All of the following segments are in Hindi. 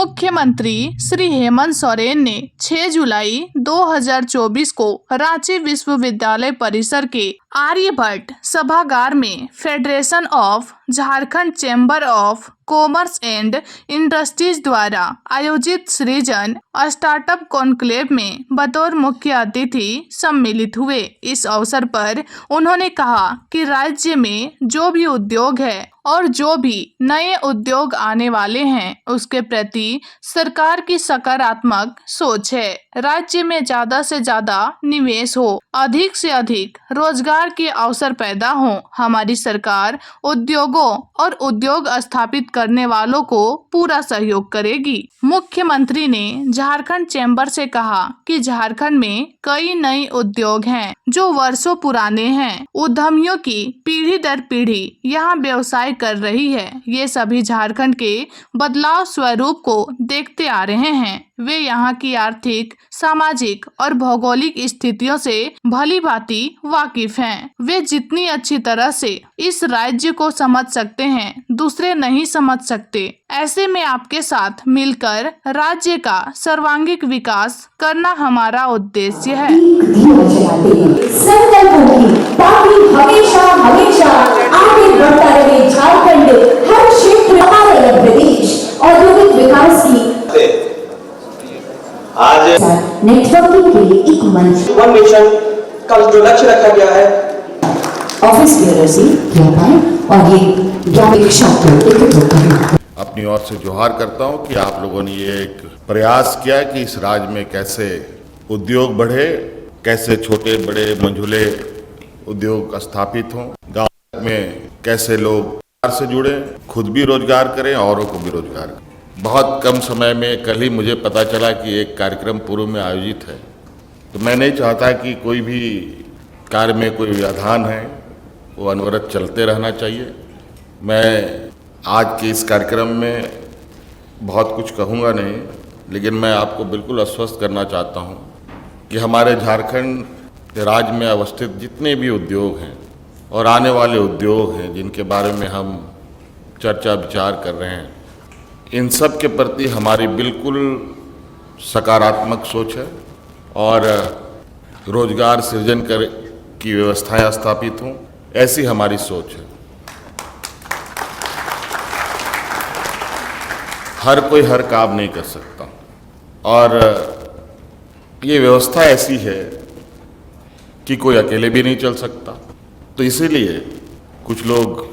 मुख्यमंत्री श्री हेमंत सोरेन ने 6 जुलाई 2024 को रांची विश्वविद्यालय परिसर के आर्यभट्ट सभागार में federation of Jharkhand chamber of commerce and industries द्वारा आयोजित सृजन स्टार्टअप कॉन्क्लेव में बतौर मुख्य अतिथि सम्मिलित हुए। इस अवसर पर उन्होंने कहा कि राज्य में जो भी उद्योग है और जो भी नए उद्योग आने वाले हैं उसके प्रति सरकार की सकारात्मक सोच है। राज्य में ज्यादा से ज्यादा निवेश हो, अधिक से अधिक रोजगार के अवसर पैदा हो। हमारी सरकार उद्योगों और उद्योग स्थापित करने वालों को पूरा सहयोग करेगी। मुख्यमंत्री ने झारखंड चैम्बर से कहा कि झारखंड में कई नए उद्योग हैं जो वर्षों पुराने हैं। उद्यमियों की पीढ़ी दर पीढ़ी यहाँ व्यवसाय कर रही है। ये सभी झारखंड के बदलाव स्वरूप को देखते आ रहे हैं। वे यहाँ की आर्थिक, सामाजिक और भौगोलिक स्थितियों से भली भांति वाकिफ हैं। वे जितनी अच्छी तरह से इस राज्य को समझ सकते हैं, दूसरे नहीं समझ सकते। ऐसे में आपके साथ मिलकर राज्य का सर्वांगीण विकास करना हमारा उद्देश्य है। ताकि हमेशा हमेशा आगे बढ़ता रहे झारखंड, हर क्षेत्र हमारा प्रदेश औद्योगिक विकास की आज नेटवर्किंग के लिए एक मंच वन नेशन का जो लक्ष्य रखा गया है ऑफिस बेयर से किया है और ये ग्रामीण छात्रों एकत्रित करना। अपनी ओर से जोहार करता हूं कि आप लोगों ने ये एक प्रयास किया कि इस राज्य में कैसे उद्योग बढ़े, कैसे छोटे बड़े मंझुले उद्योग स्थापित हों, गांव में कैसे लोग रोजगार से जुड़े, खुद भी रोजगार करें, औरों को भी रोजगार करें। बहुत कम समय में कल ही मुझे पता चला कि एक कार्यक्रम पूर्व में आयोजित है, तो मैं नहीं चाहता कि कोई भी कार्य में कोई व्यवधान है वो अनवरत चलते रहना चाहिए। मैं आज के इस कार्यक्रम में बहुत कुछ कहूँगा नहीं, लेकिन मैं आपको बिल्कुल आश्वस्त करना चाहता हूँ कि हमारे झारखंड राज्य में अवस्थित जितने भी उद्योग हैं और आने वाले उद्योग हैं जिनके बारे में हम चर्चा विचार कर रहे हैं, इन सब के प्रति हमारी बिल्कुल सकारात्मक सोच है और रोजगार सृजन कर की व्यवस्थाएं स्थापित हों, ऐसी हमारी सोच है। हर कोई हर काम नहीं कर सकता और ये व्यवस्था ऐसी है कि कोई अकेले भी नहीं चल सकता। तो इसीलिए कुछ लोग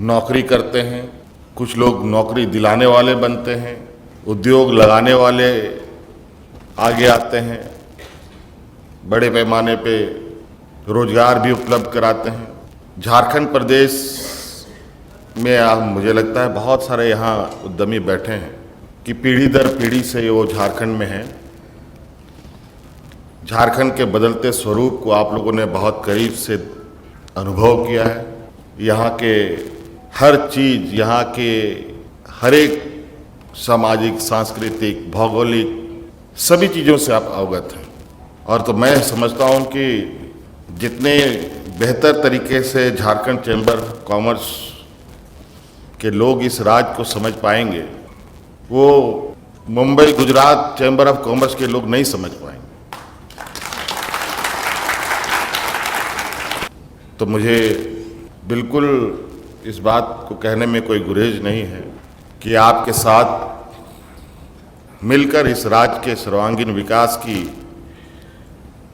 नौकरी करते हैं, कुछ लोग नौकरी दिलाने वाले बनते हैं, उद्योग लगाने वाले आगे आते हैं, बड़े पैमाने पे रोजगार भी उपलब्ध कराते हैं। झारखंड प्रदेश में मुझे लगता है बहुत सारे यहाँ उद्यमी बैठे हैं कि पीढ़ी दर पीढ़ी से वो झारखंड में हैं। झारखंड के बदलते स्वरूप को आप लोगों ने बहुत करीब से अनुभव किया है। यहाँ के हर चीज़, यहाँ के हर एक सामाजिक, सांस्कृतिक, भौगोलिक सभी चीज़ों से आप अवगत हैं। और तो मैं समझता हूँ कि जितने बेहतर तरीके से झारखंड चैम्बर ऑफ कॉमर्स के लोग इस राज्य को समझ पाएंगे, वो Mumbai Gujarat chamber of commerce के लोग नहीं समझ पाएंगे। तो मुझे बिल्कुल इस बात को कहने में कोई गुरेज नहीं है कि आपके साथ मिलकर इस राज्य के सर्वांगीण विकास की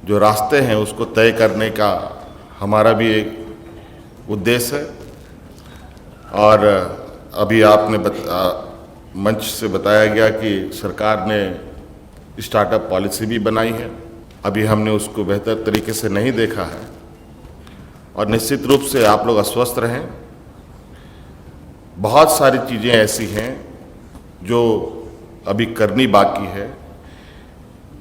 जो रास्ते हैं उसको तय करने का हमारा भी एक उद्देश्य है। और अभी आपने मंच से बताया गया कि सरकार ने स्टार्टअप पॉलिसी भी बनाई है। अभी हमने उसको बेहतर तरीके से नहीं देखा है और निश्चित रूप से आप लोग आश्वस्त रहें। बहुत सारी चीज़ें ऐसी हैं जो अभी करनी बाकी है।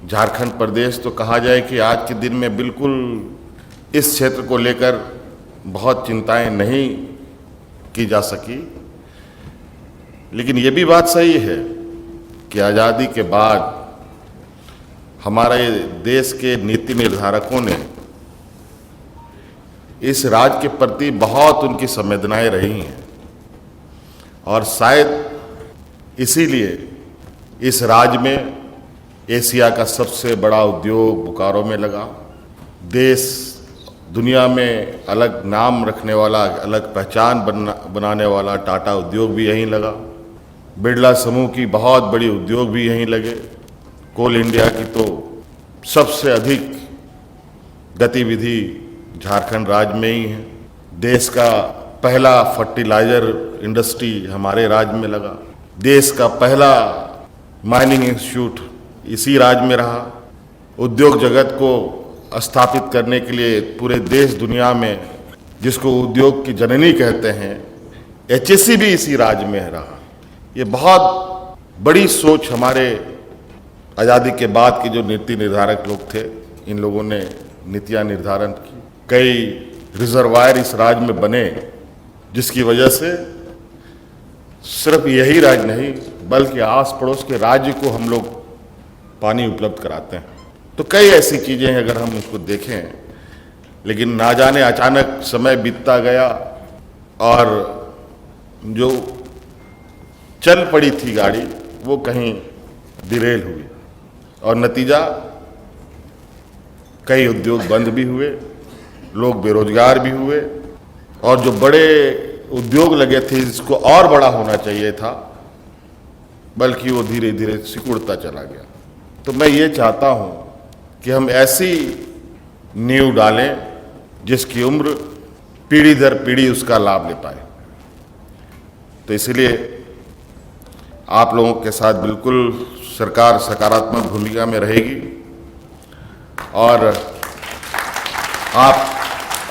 झारखंड प्रदेश तो कहा जाए कि आज के दिन में बिल्कुल इस क्षेत्र को लेकर बहुत चिंताएं नहीं की जा सकी, लेकिन ये भी बात सही है कि आज़ादी के बाद हमारे देश के नीति निर्धारकों ने इस राज्य के प्रति बहुत उनकी संवेदनाएं रही हैं और शायद इसीलिए इस राज्य में एशिया का सबसे बड़ा उद्योग बोकारो में लगा। देश दुनिया में अलग नाम रखने वाला, अलग पहचान बनाने वाला टाटा उद्योग भी यहीं लगा। बिरला समूह की बहुत बड़ी उद्योग भी यहीं लगे। कोल इंडिया की तो सबसे अधिक गतिविधि झारखंड राज्य में ही है। देश का पहला फर्टिलाइजर इंडस्ट्री हमारे राज्य में लगा। देश का पहला माइनिंग इंस्टीट्यूट इसी राज्य में रहा। उद्योग जगत को स्थापित करने के लिए पूरे देश दुनिया में जिसको उद्योग की जननी कहते हैं, HSE भी इसी राज्य में रहा। ये बहुत बड़ी सोच हमारे आज़ादी के बाद के जो नीति निर्धारक लोग थे, इन लोगों ने नीतियाँ निर्धारण की। कई रिजर्वायर इस राज्य में बने, जिसकी वजह से सिर्फ यही राज्य नहीं बल्कि आस पड़ोस के राज्य को हम लोग पानी उपलब्ध कराते हैं। तो कई ऐसी चीज़ें हैं अगर हम उसको देखें, लेकिन ना जाने अचानक समय बीतता गया और जो चल पड़ी थी गाड़ी वो कहीं डिरेल हुई और नतीजा कई उद्योग बंद भी हुए, लोग बेरोजगार भी हुए और जो बड़े उद्योग लगे थे जिसको और बड़ा होना चाहिए था, बल्कि वो धीरे धीरे सिकुड़ता चला गया। तो मैं ये चाहता हूँ कि हम ऐसी नींव डालें जिसकी उम्र पीढ़ी दर पीढ़ी उसका लाभ ले पाए। तो इसलिए आप लोगों के साथ बिल्कुल सरकार सकारात्मक भूमिका में रहेगी और आप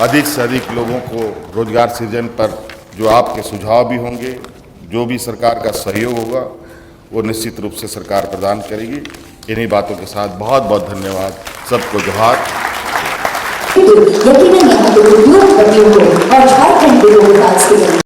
अधिक से अधिक लोगों को रोजगार सृजन पर जो आपके सुझाव भी होंगे, जो भी सरकार का सहयोग होगा, वो निश्चित रूप से सरकार प्रदान करेगी। इन्हीं बातों के साथ बहुत बहुत धन्यवाद। सबको जोहार। यकीनन यहाँ के उद्योगपतियों को और झारखंड के लोग विकास के लिए